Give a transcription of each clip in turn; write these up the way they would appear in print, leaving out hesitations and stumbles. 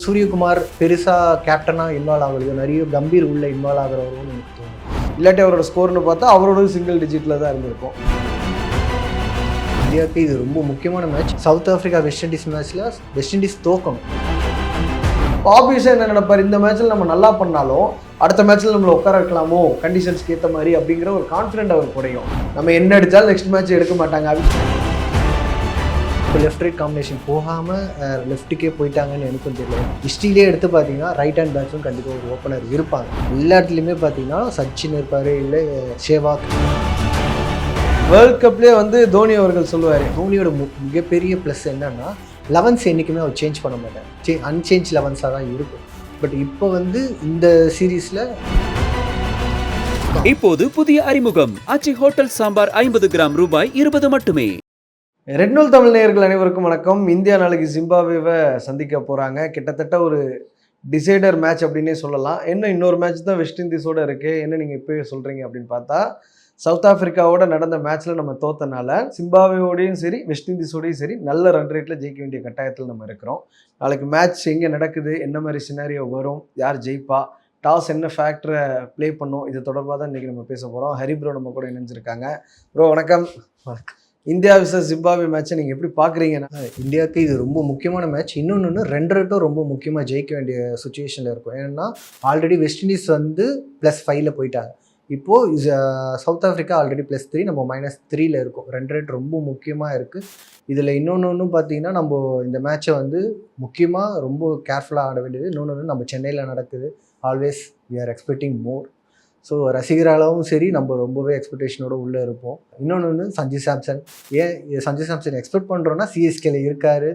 சூரியகுமார் பெருசாக கேப்டனாக இன்வால்வ் ஆகலையோ, நிறைய கம்பீர் உள்ள இன்வால்வ் ஆகிறவரும் எனக்கு தோணும். இல்லாட்டி அவரோட ஸ்கோர்னு பார்த்தா அவரோட சிங்கிள் டிஜிட்டில் தான் இருந்திருக்கும். இந்தியாவுக்கு இது ரொம்ப முக்கியமான match. South Africa west Indies மேட்ச்சில் வெஸ்ட் இண்டீஸ் தோக்கணும். ஆப்வியஸாக என்ன நினைப்பார், இந்த மேட்ச்சில் நம்ம நல்லா பண்ணாலும் அடுத்த மேட்ச்சில் நம்மளை உட்கார வைக்கலாமோ கண்டிஷன்ஸ்க்கு ஏற்ற மாதிரி அப்படிங்கிற ஒரு கான்ஃபிடென்ட் அவர் குறையும். நம்ம என்ன அடித்தாலும் நெக்ஸ்ட் மேட்ச் எடுக்க மாட்டாங்க. இப்போ லெஃப்ட் ரைட் காம்பினேஷன் போகாமல் லெஃப்ட்டுக்கே போயிட்டாங்கன்னு எனக்கும் தெரியல. ஹிஸ்ட்ரியிலே எடுத்து பார்த்தீங்கன்னா ரைட் ஹேண்ட் பேட்ஸ்மேன் கண்டிப்பாக ஒரு ஓப்பனர் இருப்பாங்க. எல்லா இடத்துலையுமே பார்த்தீங்கன்னா சச்சின் இருப்பார், இல்லை சேவாக். வேர்ல்ட் கப்லேயே வந்து தோனி அவர்கள் சொல்லுவார், தோனியோட மிகப்பெரிய ப்ளஸ் என்னன்னா 11s என்றைக்குமே அவர் சேஞ்ச் பண்ண மாட்டேன், அன்சேஞ்ச் 11ஸாக தான் இருக்கும். பட் இப்போ வந்து இந்த சீரீஸில் இப்போது புதிய அறிமுகம் ஆச்சி ஹோட்டல் சாம்பார் 50 கிராம் ரூபாய் 20 மட்டுமே. ரெட் நூல் தமிழ் நேயர்கள் அனைவருக்கும் வணக்கம். இந்தியா நாளைக்கு ஜிம்பாப்வேவை சந்திக்க போகிறாங்க. கிட்டத்தட்ட ஒரு டிசைடர் மேட்ச் அப்படின்னே சொல்லலாம். என்ன இன்னொரு மேட்ச் தான் வெஸ்ட் இண்டீஸோடு இருக்குது, என்ன நீங்கள் இப்போயே சொல்கிறீங்க அப்படின்னு பார்த்தா, சவுத் ஆஃப்ரிக்காவோட நடந்த மேட்ச்சில் நம்ம தோத்தனால ஜிம்பாப்வேயோடையும் சரி வெஸ்ட் இண்டீஸோடையும் சரி நல்ல ரன் ரேட்டில் ஜெயிக்க வேண்டிய கட்டாயத்தில் நம்ம இருக்கிறோம். நாளைக்கு மேட்ச் எங்கே நடக்குது, என்ன மாதிரி சினாரியோ வரும், யார் ஜெயிப்பா, டாஸ் என்ன ஃபேக்டரை ப்ளே பண்ணும், இது தொடர்பாக தான் இன்றைக்கி நம்ம பேச போகிறோம். ஹரி ப்ரோ நம்ம கூட இணைஞ்சிருக்காங்க. ப்ரோ வணக்கம். இந்தியா விசஸ் ஜிம்பாப்வே மேட்சை நீங்கள் எப்படி பார்க்குறீங்கன்னா? இந்தியாவுக்கு இது ரொம்ப முக்கியமான மேட்ச். இன்னொன்று 2 ரொம்ப முக்கியமாக ஜெயிக்க வேண்டிய சுச்சுவேஷனில் இருக்கும். ஏன்னா ஆல்ரெடி வெஸ்ட் இண்டீஸ் வந்து +5 போயிட்டாங்க. இப்போது சவுத் ஆஃப்ரிக்கா ஆல்ரெடி +3, நம்ம -3 இருக்கும். 2 ரொம்ப முக்கியமாக இருக்குது. இதில் இன்னொன்று பார்த்தீங்கன்னா, நம்ம இந்த மேட்சை வந்து முக்கியமாக ரொம்ப கேர்ஃபுல்லாக ஆட வேண்டியது. இன்னொன்று நம்ம சென்னையில் நடக்குது. Always we are expecting more. So ரசிகராலும் சரி நம்ம ரொம்பவே எக்ஸ்பெக்டேஷனோடு உள்ளே இருப்போம். இன்னொன்று சஞ்சு சாம்சன். ஏன் சஞ்சு சாம்சன் எக்ஸ்பெக்ட் பண்ணுறோன்னா சிஎஸ்கேல இருக்கார்.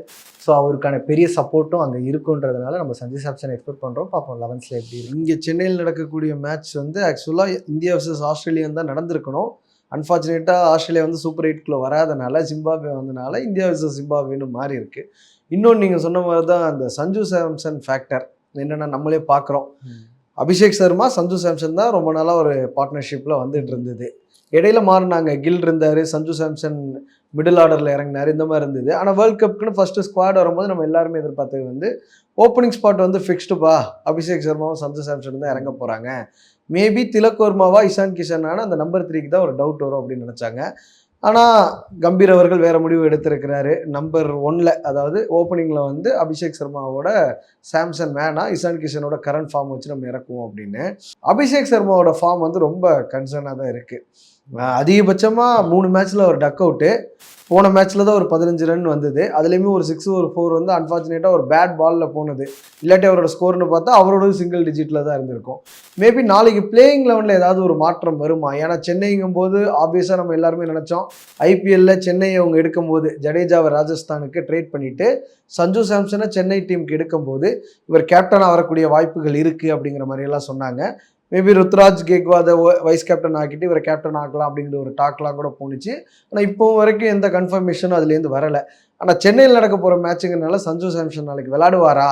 ஸோ அவருக்கான பெரிய சப்போர்ட்டும் அங்கே இருக்குன்றதுனால நம்ம சஞ்சு சாம்சன் எக்ஸ்பெக்ட் பண்ணுறோம். பார்ப்போம் 11ஸ்ல எப்படி இருக்கு. இங்கே சென்னையில் நடக்கக்கூடிய மேட்ச் வந்து ஆக்சுவலாக இந்தியா வர்சஸ் ஆஸ்திரேலியா தான் நடந்திருக்கணும். அன்ஃபார்ச்சுனேட்டாக ஆஸ்திரேலியா வந்து சூப்பர் 8க்குள்ளே வராதனால ஜிம்பாப்வே வந்தனால இந்தியா வர்சஸ் ஜிம்பாப்வேன்னு மாறி இருக்குது. இன்னொன்று நீங்கள் சொன்ன மாதிரி தான் அந்த சஞ்சு சாம்சன் ஃபேக்டர் என்னென்னா நம்மளே பார்க்குறோம். அபிஷேக் சர்மா சஞ்சு சாம்சன் தான் ரொம்ப நாளாக ஒரு பார்ட்னர்ஷிப்பில் வந்துட்டு இருந்தது. இடையில மாறினாங்க, கில் இருந்தார், சஞ்சு சாம்சன் மிடில் ஆர்டரில் இறங்கினார், இந்த மாதிரி இருந்தது. ஆனால் வேர்ல்ட் கப்புக்குன்னு ஃபஸ்ட்டு ஸ்குவாட் வரும்போது நம்ம எல்லாருமே எதிர்பார்த்தது வந்து ஓப்பனிங் ஸ்பாட் வந்து ஃபிக்ஸ்டுப்பா, அபிஷேக் சர்மாவும் சஞ்சு சாம்சன் தான் இறங்க போகிறாங்க. மேபி திலக் வர்மாவா இஷான் கிஷனான அந்த நம்பர் 3க்கு தான் ஒரு டவுட் வரும் அப்படின்னு நினச்சாங்க. ஆனால் கம்பீர் அவர்கள் வேறு முடிவு எடுத்திருக்கிறாரு. நம்பர் 1ல் அதாவது ஓப்பனிங்கில் வந்து அபிஷேக் சர்மாவோட சாம்சன் வேணாம், இஷான் கிஷனோட கரண்ட் ஃபார்ம் வச்சு நம்ம இறக்குவோம் அப்படின்னு. அபிஷேக் சர்மாவோட ஃபார்ம் வந்து ரொம்ப கன்சர்னாக தான் இருக்குது. அதிகபட்சமாக 3 மேட்ச்சில் ஒரு டக் அவுட்டு. போன மேட்ச்சில் தான் ஒரு 15 ரன் வந்தது. அதுலேயுமே ஒரு 6 ஒரு 4 வந்து அன்ஃபார்ச்சுனேட்டாக ஒரு பேட் பாலில் போனது. இல்லாட்டி அவரோட ஸ்கோர்னு பார்த்தா அவரோட சிங்கிள் டிஜிட்டில் தான் இருந்திருக்கும். மேபி நாளைக்கு பிளேயிங் லெவனில் ஏதாவது ஒரு மாற்றம் வருமா? ஏன்னா சென்னைங்கும் போது ஆப்வியஸாக நம்ம எல்லாருமே நினச்சோம், ஐபிஎல்லில் சென்னையை அவங்க எடுக்கும்போது ஜடேஜாவை ராஜஸ்தானுக்கு ட்ரேட் பண்ணிவிட்டு சஞ்சு சாம்சனை சென்னை டீமுக்கு எடுக்கும்போது இவர் கேப்டனாக வரக்கூடிய வாய்ப்புகள் இருக்குது அப்படிங்கிற மாதிரியெல்லாம் சொன்னாங்க. மேபி ருத்ராஜ் கேக்வாதை வைஸ் கேப்டன் ஆக்கிட்டு இவரை கேப்டன் ஆக்கலாம் அப்படிங்கிற ஒரு டாக்லாம் கூட போணுச்சு. ஆனால் இப்போ வரைக்கும் எந்த கன்ஃபர்மேஷனும் அதுலேருந்து வரலை. ஆனால் சென்னையில் நடக்க போகிற மேட்சுங்கிறனால சஞ்சு சாம்சன் நாளைக்கு விளையாடுவாரா,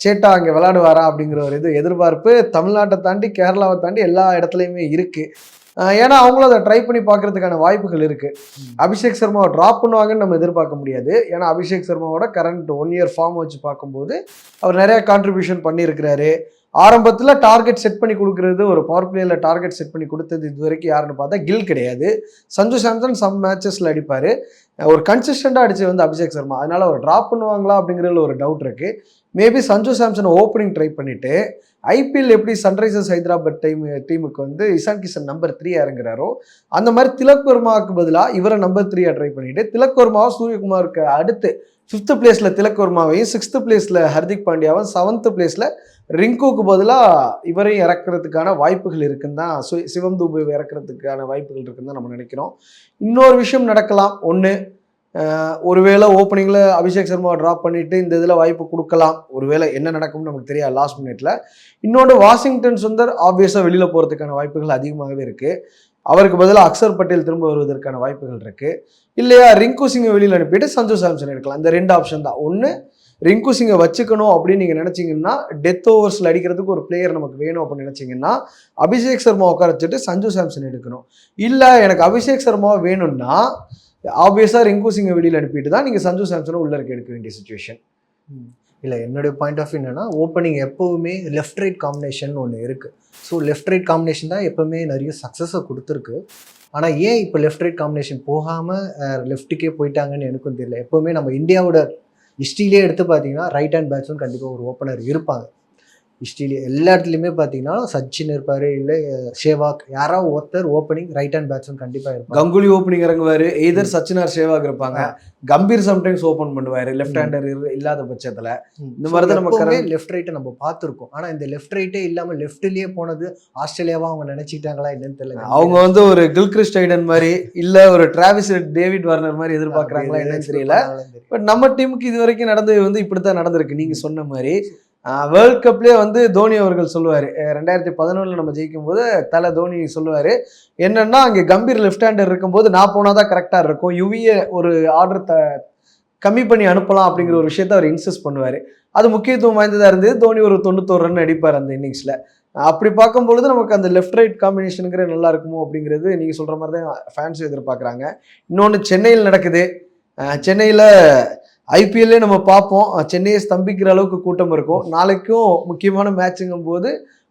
சேட்டா அங்கே விளையாடுவாரா அப்படிங்கிற ஒரு எதிர்பார்ப்பு தமிழ்நாட்டை தாண்டி கேரளாவை தாண்டி எல்லா இடத்துலையுமே இருக்குது. ஏன்னா அவங்களும் அதை ட்ரை பண்ணி பார்க்குறதுக்கான வாய்ப்புகள் இருக்குது. அபிஷேக் சர்மாவை ட்ராப் பண்ணுவாங்கன்னு நம்ம எதிர்பார்க்க முடியாது. ஏன்னா அபிஷேக் சர்மாவோட கரண்ட் 1 இயர் ஃபார்ம் வச்சு பார்க்கும்போது அவர் நிறையா கான்ட்ரிபியூஷன் பண்ணியிருக்கிறாரு. ஆரம்பத்தில் டார்கெட் செட் பண்ணி கொடுக்குறது, ஒரு பவர் பிளேயில் டார்கெட் செட் பண்ணி கொடுத்தது இது வரைக்கும் யாருன்னு பார்த்தா கில் கிடையாது. சஞ்சு சாம்சன் சம் மேட்சஸில் அடிப்பார். ஒரு கன்சிஸ்டண்ட்டாக அடிச்சு வந்து அபிஷேக் சர்மா. அதனால் அவர் ட்ராப் பண்ணுவாங்களா அப்படிங்கிறதுல ஒரு டவுட் இருக்குது. Maybe Sanju Samson opening try பண்ணிவிட்டு ஐபிஎல் எப்படி சன்ரைசர்ஸ் ஹைதராபாத் டீமுக்கு வந்து இஷான் கிஷன் நம்பர் 3 இறங்குறாரோ அந்த மாதிரி திலக் வர்மாவுக்கு பதிலாக இவரை நம்பர் 3 ட்ரை பண்ணிவிட்டு திலக் வர்மாவை சூரியகுமாருக்கு அடுத்து 5th பிளேஸில் திலக் வர்மாவையும் 6th பிளேஸில் ஹர்திக் பாண்டியாவும் 7th பிளேஸில் ரிங்குக்கு பதிலாக இவரையும் இறக்குறதுக்கான வாய்ப்புகள் இருக்குன்னு தான், சிவம் தூபை இறக்குறதுக்கான வாய்ப்புகள் இருக்குன்னு தான் நம்ம நினைக்கிறோம். இன்னொரு விஷயம் நடக்கலாம். ஒருவேளை ஓப்பனிங்கில் அபிஷேக் சர்மாவை ட்ராப் பண்ணிவிட்டு இந்த இதில் வாய்ப்பு கொடுக்கலாம். ஒருவேளை என்ன நடக்கும்னு நமக்கு தெரியாது லாஸ்ட் மினிட்ல. இன்னொன்று வாஷிங்டன் சுந்தர் ஆப்வியஸாக வெளியில் போகிறதுக்கான வாய்ப்புகள் அதிகமாகவே இருக்குது. அவருக்கு பதிலாக அக்சர் பட்டேல் திரும்ப வருவதற்கான வாய்ப்புகள் இருக்குது. இல்லையா ரிங்கு சிங்கை வெளியில் அனுப்பிட்டு சஞ்சு சாம்சன் எடுக்கலாம். இந்த 2 ஆப்ஷன் தான். ஒன்று, ரிங்கு சிங்கை வச்சுக்கணும் அப்படின்னு நீங்கள் நினச்சிங்கன்னா, டெத் ஓவர்ஸில் அடிக்கிறதுக்கு ஒரு பிளேயர் நமக்கு வேணும் அப்படின்னு நினச்சிங்கன்னா அபிஷேக் சர்மா உட்கார வச்சுட்டு சஞ்சு சாம்சன் எடுக்கணும். இல்லை எனக்கு அபிஷேக் சர்மா வேணும்னா ஆப்வியஸாக ரிங்கு சிங்கை வெளியில் அனுப்பிட்டு தான் நீங்கள் சஞ்சு சாம்சனை உள்ளே எடுக்க வேண்டிய சுச்சுவேஷன். இல்லை, என்னுடைய பாயிண்ட் ஆஃப் வியூ என்னன்னா, ஓப்பனிங் எப்போவுமே லெஃப்ட் ரைட் காம்பினேஷன் ஒன்று இருக்குது. ஸோ லெஃப்ட் ரைட் காம்பினேஷன் தான் எப்போவுமே நிறைய சக்ஸஸை கொடுத்துருக்கு. ஆனால் ஏன் இப்போ லெஃப்ட் ரைட் காம்பினேஷன் போகாமல் லெஃப்ட்டுக்கே போயிட்டாங்கன்னு எனக்கும் தெரியல. எப்போவுமே நம்ம இந்தியாவோட ஹிஸ்ட்ரியிலே எடுத்து பார்த்தீங்கன்னா ரைட் ஹேண்ட் பேட்ஸ்மேன் கண்டிப்பாக ஒரு ஓப்பனர் இருப்பாங்க. ஹிஸ்ட்ரியிலே எல்லா இடத்துலையுமே பார்த்தீங்கன்னா சச்சின் இருப்பார், இல்லை சேவாக், யாராவது ஒருத்தர் ஓப்பனிங் ரைட் ஹேண்ட் பேட்ஸ்மேன் கண்டிப்பாக இருப்பாங்க. கங்குலி ஓப்பனிங் இறங்குவார், எய்தர் சச்சின் ஆர் சேவாக் இருப்பாங்க. கம்பீர் சம்டைம்ஸ் ஓப்பன் பண்ணுவார் லெஃப்ட் ஹேண்டர் இல்லாத பட்சத்தில். இந்த மாதிரி தான் நம்ம லெஃப்ட் ரைட்டை நம்ம பார்த்துருக்கோம். ஆனால் இந்த லெஃப்ட் ரைட்டே இல்லாமல் லெஃப்ட்லேயே போனது ஆஸ்திரேலியாவா அவங்க நினைச்சிக்கிட்டாங்களா என்னன்னு தெரியல. அவங்க வந்து ஒரு கில்கிறிஸ்ட் ஐடன் மாதிரி இல்லை ஒரு டிராவிஸ் டேவிட் வார்னர் மாதிரி எதிர்பார்க்குறாங்களா என்னன்னு தெரியல. பட் நம்ம டீமுக்கு இது வரைக்கும் நடந்தது வந்து இப்படி தான் நடந்திருக்கு. நீங்கள் சொன்ன மாதிரி வேர்ல்ட் கப்லேயே வந்து தோனி அவர்கள் சொல்லுவார், 2011 நம்ம ஜெயிக்கும் போது தலை தோனி சொல்லுவார் என்னன்னா, அங்கே கம்பீர் லெஃப்ட் ஹேண்டர் இருக்கும்போது நான் போனால் தான் கரெக்டாக இருக்கும், யுவியை ஒரு ஆர்டர் கம்மி பண்ணி அனுப்பலாம் அப்படிங்கிற ஒரு விஷயத்த அவர் இன்சிஸ்ட் பண்ணுவார். அது முக்கியத்துவம் வாய்ந்ததாக இருந்தது. தோனி ஒரு 91 ரன் அடிப்பார் அந்த இன்னிங்ஸில். அப்படி பார்க்கும்பொழுது நமக்கு அந்த லெஃப்ட் ரைட் காம்பினேஷனுங்கிற நல்லா இருக்குமோ அப்படிங்கிறது நீங்கள் சொல்கிற மாதிரி தான் ஃபேன்ஸும் எதிர்பார்க்குறாங்க. இன்னொன்று சென்னையில் நடக்குது. சென்னையில் ஐபிஎல்லே நம்ம பார்ப்போம், சென்னையை ஸ்தம்பிக்கிற அளவுக்கு கூட்டம் இருக்கும். நாளைக்கும் முக்கியமான மேட்சுங்கும் போது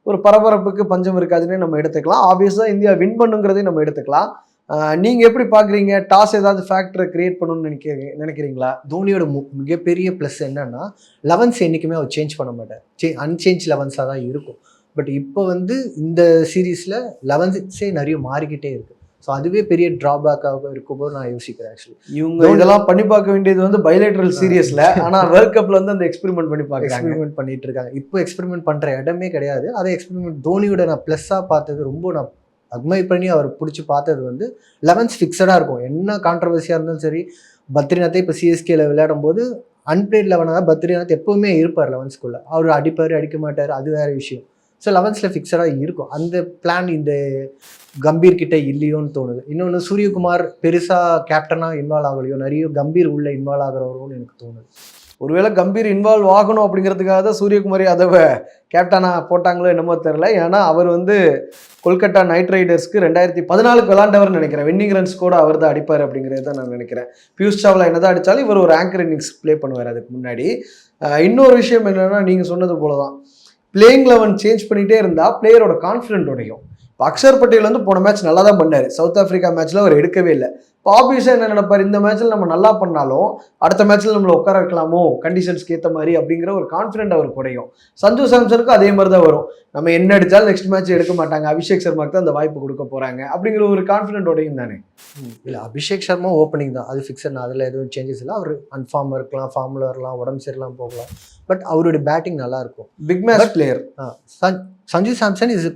ஒரு பரபரப்புக்கு பஞ்சம் இருக்காதுன்னு நம்ம எடுத்துக்கலாம். ஆப்வியஸாக இந்தியா வின் பண்ணுங்கிறதையும் நம்ம எடுத்துக்கலாம். நீங்கள் எப்படி பார்க்குறீங்க? டாஸ் ஏதாவது ஃபேக்டரை கிரியேட் பண்ணணும்னு நினைக்கிறீங்களா? தோனியோட மிகப்பெரிய ப்ளஸ் என்னன்னா, 11s என்றைக்குமே அவர் சேஞ்ச் பண்ண மாட்டார். அன்சேஞ்ச் 11ஸாக தான் இருக்கும். பட் இப்போ வந்து இந்த சீரீஸில் 11ஸே நிறைய மாறிக்கிட்டே இருக்குது. ஸோ அதுவே பெரிய ட்ராபேக்காக இருக்கும்போது நான் யோசிக்கிறேன். ஆக்சுவலி இவங்க இதெல்லாம் பண்ணி பார்க்க வேண்டியது வந்து பைலேட்ரல் சீரியஸில், ஆனால் வேர்ல்ட் கப்பில் வந்து அந்த எக்ஸ்பெரிமெண்ட் பண்ணிட்டு இருக்காங்க. இப்போ எக்ஸ்பெரிமெண்ட் பண்ணுற இடமே கிடையாது. அதை எக்ஸ்பெரிமெண்ட் தோனியோட நான் ப்ளஸ்ஸாக பார்த்தது, ரொம்ப நான் அட்மைர் பண்ணி அவர் பிடிச்சி பார்த்தது வந்து 11s ஃபிக்ஸடாக இருக்கும். என்ன கான்ட்ரவர்சியாக இருந்தாலும் சரி, பத்ரிநாத்தை இப்போ சிஎஸ்கேல விளையாடும் போது அன்பிளேட் 11 தான் பத்ரிநாத் எப்போவுமே இருப்பார் 11ஸ்குள்ளே. அவர் அடிப்பார் அடிக்க மாட்டார், அது வேறு விஷயம். ஸோ 11ஸில் ஃபிக்ஸடாக இருக்கும். அந்த பிளான் இந்த கம்பீர் கிட்ட இல்லையோன்னு தோணுது. இன்னொன்று, சூரியகுமார் பெருசாக கேப்டனாக இன்வால்வ் ஆகலையோ, நிறைய கம்பீர் உள்ள இன்வால்வ் ஆகிறவரோன்னு எனக்கு தோணுது. ஒருவேளை கம்பீர் இன்வால்வ் ஆகணும் அப்படிங்கிறதுக்காக தான் சூரியகுமாரி அதை கேப்டனாக போட்டாங்களோ என்னமோ தெரில. ஏன்னா அவர் வந்து கொல்கட்டா நைட் ரைடர்ஸ்க்கு 2014 விளாண்டவர்னு நினைக்கிறேன். வின்னிங் ரன்ஸ் கூட அவர் தான் அடிப்பார் அப்படிங்கிறது தான் நான் நினைக்கிறேன். பியூஷ் சாவ்லா என்னதான் அடித்தாலும் இவர் ஒரு ஆங்கர் இன்னிங்ஸ் ப்ளே பண்ணுவார் அதுக்கு முன்னாடி. இன்னொரு விஷயம் என்னென்னா, நீங்கள் சொன்னது போல தான் பிளேயிங் 11 சேஞ்ச் பண்ணிகிட்டே இருந்தால் பிளேயரோட கான்ஃபிடென்ட் உடையும். இப்போ அக்ஷர் பட்டேல் வந்து போன மேட்ச் நல்லா தான் பண்ணார். சவுத் ஆஃப்ரிக்கா மேட்ச்சில் அவர் எடுக்கவே இல்லை. இப்போ ஆப்வியஸாக என்ன நினைப்பார், இந்த மேட்ச்சில் நம்ம நல்லா பண்ணாலும் அடுத்த மேட்ச்சில் நம்மளை உட்கார வைக்கலாமோ கண்டிஷன்ஸ்க்கு ஏற்ற மாதிரி அப்படிங்கிற ஒரு கான்ஃபிடென்ட் அவர் குறையும். சஞ்சு சாம்சனுக்கும் அதே மாதிரி தான் வரும். நம்ம என்ன அடித்தாலும் நெக்ஸ்ட் மேட்ச் எடுக்க மாட்டாங்க, அபிஷேக் சர்மாக்கு தான் அந்த வாய்ப்பு கொடுக்க போகிறாங்க அப்படிங்கிற ஒரு கான்ஃபிடென்ட் உடையும் தானே. இல்லை, அபிஷேக் சர்மா ஓப்பனிங் தான், அது ஃபிக்ஸட். அதில் எதுவும் சேஞ்சஸ் இல்லை. அவர் அன்ஃபார்ம் இருக்கலாம், ஃபார்மில் வரலாம், உடம்பு சரியில்லாம் போகலாம். பட் அவருடைய பேட்டிங் நல்லாயிருக்கும். Big match player. Sanju Samson is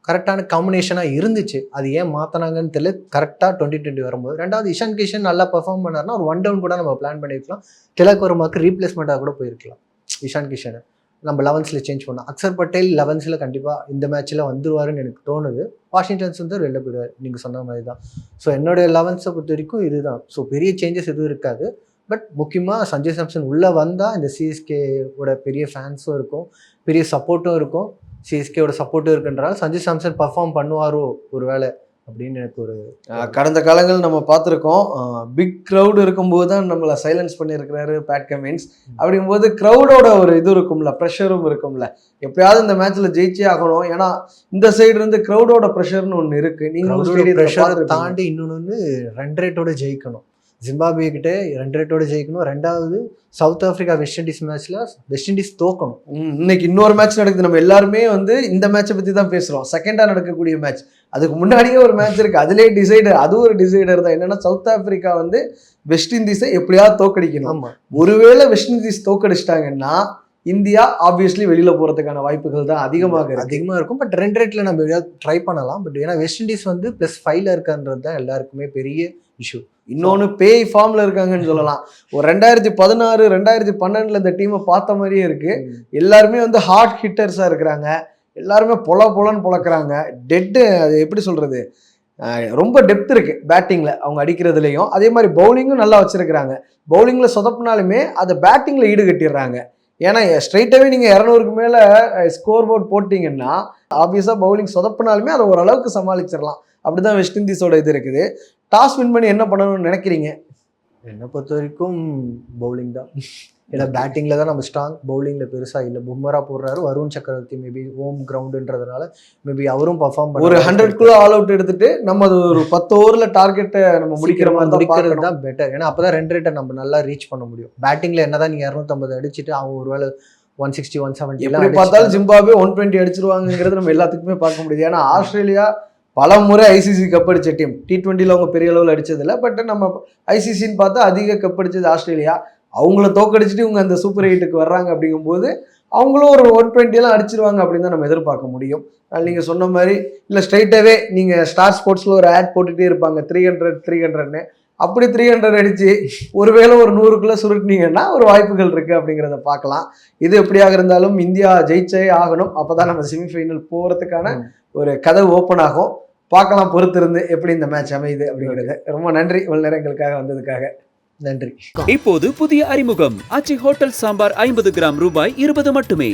கரெக்டான காம்பினேஷனாக இருந்துச்சு. அது ஏன் மாற்றினாங்கன்னு தெரியல. கரெக்டாக 2020 வரும்போது. ரெண்டாவது, இஷான் கிஷன் நல்லா பெர்ஃபார்ம் பண்ணார்னா ஒரு 1 டவுன் கூட நம்ம பிளான் பண்ணியிருக்கலாம். திலக் வர்மாக்கு ரீப்ளேஸ்மெண்ட்டாக கூட போயிருக்கலாம். இஷான் கிஷனை நம்ம 11ஸில் சேஞ்ச் பண்ணோம். அக்ஷர் பட்டேல் 11ஸில் கண்டிப்பாக இந்த மேட்ச்சில் வந்துருவாருன்னு எனக்கு தோணுது. வாஷிங்டன் சுந்தர் வெளில போயிடுவார், நீங்கள் சொன்ன மாதிரி தான். ஸோ என்னுடைய 11ஸை பொறுத்த வரைக்கும் இதுதான். ஸோ பெரிய சேஞ்சஸ் எதுவும் இருக்காது. பட் முக்கியமாக சஞ்சய் சாம்சன் உள்ளே வந்தால் இந்த சிஎஸ்கேவோட பெரிய ஃபேன்ஸும் இருக்கும், பெரிய சப்போர்ட்டும் இருக்கும். சிஎஸ்கேவோட சப்போர்ட்டும் இருக்குன்றால் சஞ்சய் சாம்சன் பர்ஃபார்ம் பண்ணுவாரோ ஒரு வேளை அப்படின்னு எனக்கு ஒரு கடந்த காலங்கள் நம்ம பார்த்துருக்கோம். பிக் க்ரௌடு இருக்கும்போது தான் நம்மளை சைலன்ஸ் பண்ணியிருக்கிறாரு பேட் கமின்ஸ். அப்படிங்கும்போது க்ரௌடோட ஒரு இது இருக்கும்ல, ப்ரெஷரும் இருக்கும்ல. எப்படியாவது இந்த மேட்ச்சில் ஜெயிச்சே ஆகணும். ஏன்னா இந்த சைடு இருந்து க்ரௌடோட ப்ரெஷர்னு ஒன்று இருக்குது. நீங்கள் ப்ரெஷரை தாண்டி இன்னொன்று ரன் ரேட்டோட ஜெயிக்கணும். ஜிம்பாப்வே கிட்ட 2 ரேட்டோட ஜெயிக்கணும். ரெண்டாவது, சவுத் ஆஃப்ரிக்கா வெஸ்ட் இண்டீஸ் மேட்ச்ல வெஸ்ட் இண்டீஸ் தோக்கணும். இன்னைக்கு இன்னொரு மேட்ச் நடக்குது. நம்ம எல்லாருமே வந்து இந்த மேட்சை பற்றி தான் பேசுகிறோம். செகண்டாக நடக்கக்கூடிய மேட்ச். அதுக்கு முன்னாடியே ஒரு மேட்ச் இருக்குது, அதுலேயே டிசைடர். அது ஒரு டிசைடர் தான். என்னன்னா, சவுத் ஆஃப்ரிக்கா வந்து வெஸ்ட் இண்டீஸை எப்படியாவது தோக்கடிக்கணும். ஆமாம், ஒருவேளை வெஸ்ட் இண்டீஸ் தோக்கடிச்சிட்டாங்கன்னா இந்தியா ஆப்வியஸ்லி வெளியில போகிறதுக்கான வாய்ப்புகள் தான் அதிகமாக இருக்கும். பட் 2 ரேட்டில் நம்ம எதாவது ட்ரை பண்ணலாம். பட் ஏன்னா வெஸ்ட் இண்டீஸ் வந்து +5ல் இருக்கான்றது தான் எல்லாருக்குமே பெரிய இஷ்யூ. இன்னொன்று, பேய் ஃபார்மில் இருக்காங்கன்னு சொல்லலாம். ஒரு 2016 2012 இந்த டீமை பார்த்த மாதிரியே இருக்குது. எல்லாருமே வந்து ஹார்ட் ஹிட்டர்ஸாக இருக்கிறாங்க. எல்லாருமே பொலன்னு பொழக்கிறாங்க. டெட்டு, அது எப்படி சொல்கிறது, ரொம்ப டெப்த் இருக்குது பேட்டிங்கில் அவங்க அடிக்கிறதுலையும். அதே மாதிரி பவுலிங்கும் நல்லா வச்சுருக்கிறாங்க. பவுலிங்கில் சொதப்பினாலுமே அதை பேட்டிங்கில் ஈடுகட்டிடுறாங்க. ஏன்னா ஸ்ட்ரைட்டாகவே நீங்கள் 200க்கு மேலே ஸ்கோர் போர்ட் போட்டிங்கன்னா ஆப்வியஸாக பவுலிங் சொதப்பினாலுமே அதை ஓரளவுக்கு சமாளிச்சிடலாம். அப்படி தான் வெஸ்ட் இண்டீஸோட இது இருக்குது. டாஸ் வின் பண்ணி என்ன பண்ணணும்னு நினைக்கிறீங்க? என்னை பொறுத்த வரைக்கும் பவுலிங் தான். ஏன்னா பேட்டிங்கில் தான் நம்ம ஸ்ட்ராங், பவுலிங்கில் பெருசாக இல்லை. பும்ரா போடுறாரு, வருண் சக்கரவர்த்தி மேபி ஹோம் கிரவுண்டுன்றதுனால மேபி அவரும் பர்ஃபார்ம் ஒரு 100 ஆல் அவுட் எடுத்துட்டு நம்ம அது ஒரு 10 ஓவரில் டார்கெட்டை நம்ம முடிக்கிற மாதிரி தான் முடிக்கிறது பார்க்கணும். தான் பெட்டர். ஏன்னா அப்போ தான் ரன் ரேட்டை நம்ம நல்லா ரீச் பண்ண முடியும். பேட்டிங்கில் என்ன தான் நீங்கள் 250 அடிச்சுட்டு அவங்க ஒருவேளை 160 170 எப்படி பார்த்தாலும் ஜிம்பாப்வே 120 அடிச்சிருவாங்கிறது நம்ம எல்லாத்துக்குமே பார்க்க முடியுது. ஏன்னா ஆஸ்திரேலியா பல முறை ஐசிசி கப் அடிச்ச டீம். T20ல அவங்க பெரிய அளவில் அடிச்சதில்லை. பட் நம்ம ஐசிசின்னு பார்த்தா அதிக கப் அடிச்சது ஆஸ்திரேலியா. அவங்கள தோக்கடிச்சிட்டு இவங்க அந்த சூப்பர் 8க்கு வர்றாங்க. அப்படிங்கும்போது அவங்களும் ஒரு 120 அடிச்சிருவாங்க அப்படின்னு தான் நம்ம எதிர்பார்க்க முடியும். நீங்கள் சொன்ன மாதிரி இல்லை ஸ்ட்ரைட்டாகவே நீங்கள் ஸ்டார் ஸ்போர்ட்ஸில் ஒரு ஆட் போட்டுகிட்டே இருப்பாங்க 300 அப்படி 300 அடித்து ஒருவேளை ஒரு 100க்குள்ளே சுருட்டினீங்கன்னா ஒரு வாய்ப்புகள் இருக்குது அப்படிங்கிறத பார்க்கலாம். இது எப்படியாக இருந்தாலும் இந்தியா ஜெயிச்சே ஆகணும். அப்போ தான் நம்ம செமிஃபைனல் போகிறதுக்கான ஒரு கதவு ஓப்பன் ஆகும். பார்க்கலாம் பொறுத்திருந்து எப்படி இந்த மேட்ச் அமையுது அப்படிங்கிறது. ரொம்ப நன்றி இவ்வளவு நேரம் எங்களுக்காக வந்ததுக்காக. நன்றி. இப்போது புதிய அறிமுகம் ஆச்சி ஹோட்டல் சாம்பார் 50 கிராம் ரூபாய் 20 மட்டுமே.